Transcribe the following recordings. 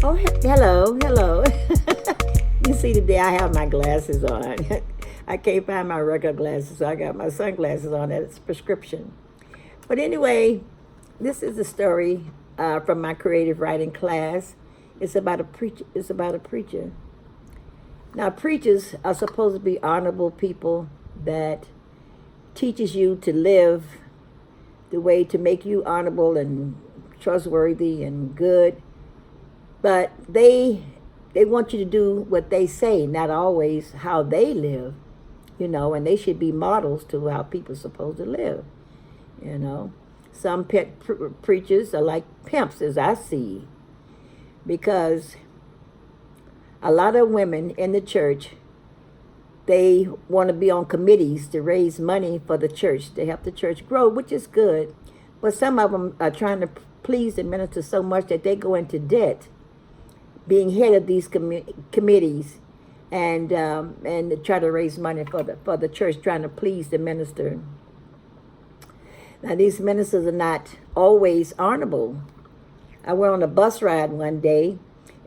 Oh, hello, hello. You see, today I have my glasses on. I can't find my regular glasses, so I got my sunglasses on. That's prescription. But anyway, this is a story from my creative writing class. It's about a preacher. It's about a preacher. Now, preachers are supposed to be honorable people that teaches you to live the way to make you honorable and trustworthy and good. But they want you to do what they say, not always how they live, and they should be models to how people are supposed to live. Some preachers are like pimps, as I see, because a lot of women in the church, they want to be on committees to raise money for the church, to help the church grow, which is good. But some of them are trying to please the minister so much that they go into debt being head of these committees and try to raise money for the church, trying to please the minister. Now, these ministers are not always honorable. I went on a bus ride one day.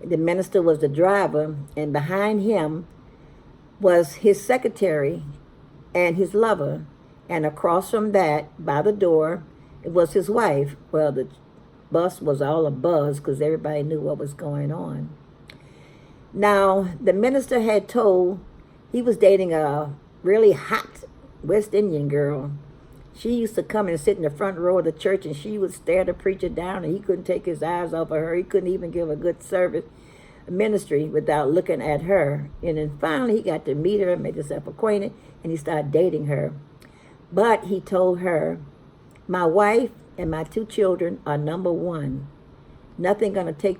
The minister was the driver, and behind him was his secretary and his lover. And across from that, by the door, it was his wife. Well, the bus was all abuzz because everybody knew what was going on. Now, the minister had told he was dating a really hot West Indian girl. She used to come and sit in the front row of the church, and she would stare the preacher down, and he couldn't take his eyes off of her. He couldn't even give a good service ministry without looking at her. And then finally he got to meet her and made himself acquainted, and he started dating her. But he told her, my wife and my 2 children are number one. Nothing gonna take.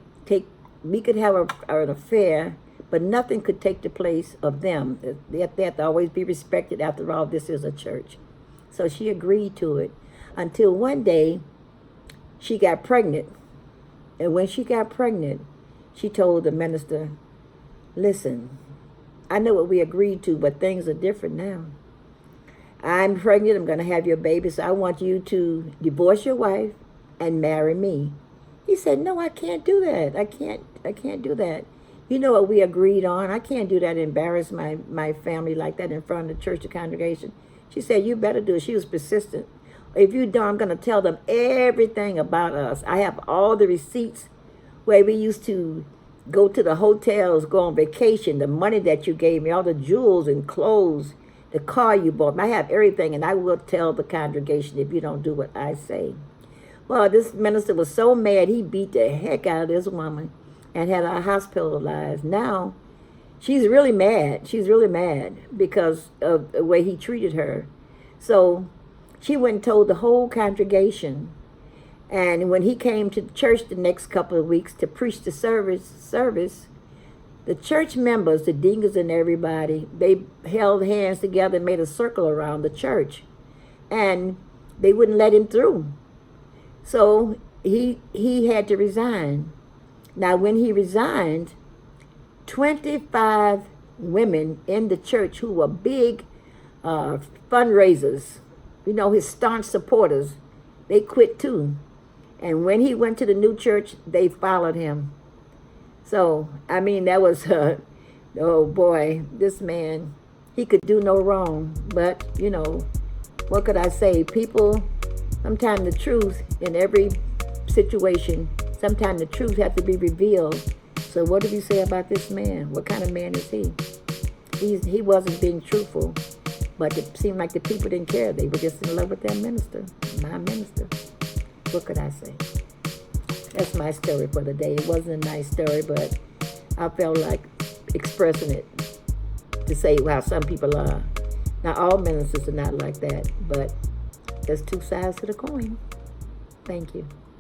We could have an affair, but nothing could take the place of them. They have to always be respected. After all, this is a church. So she agreed to it until one day she got pregnant. And when she got pregnant, she told the minister, listen, I know what we agreed to, but things are different now. I'm pregnant, I'm going to have your baby, so I want you to divorce your wife and marry me. He said, no, I can't do that. I can't do that. You know what we agreed on. I can't do that, embarrass my family like that in front of the church, the congregation. She said, you better do it. She was persistent. If you don't, I'm going to tell them everything about us. I have all the receipts where we used to go to the hotels, go on vacation, the money that you gave me, all the jewels and clothes, the car you bought me. I have everything, and I will tell the congregation if you don't do what I say. Well, this minister was so mad, he beat the heck out of this woman and had her hospitalized. Now, she's really mad. She's really mad because of the way he treated her. So she went and told the whole congregation. And when he came to church the next couple of weeks to preach the service, the church members, the deacons and everybody, they held hands together and made a circle around the church. And they wouldn't let him through. So he had to resign. Now, when he resigned, 25 women in the church who were big fundraisers, his staunch supporters, they quit too. And when he went to the new church, they followed him. So, that was, oh boy, this man, he could do no wrong. But, what could I say? People, sometimes the truth in every situation, sometimes the truth has to be revealed. So what did he say about this man? What kind of man is he? He wasn't being truthful, but it seemed like the people didn't care. They were just in love with their minister, my minister. What could I say? That's my story for the day. It wasn't a nice story, but I felt like expressing it to say how some people are. Now, all ministers are not like that, but there's 2 sides to the coin. Thank you.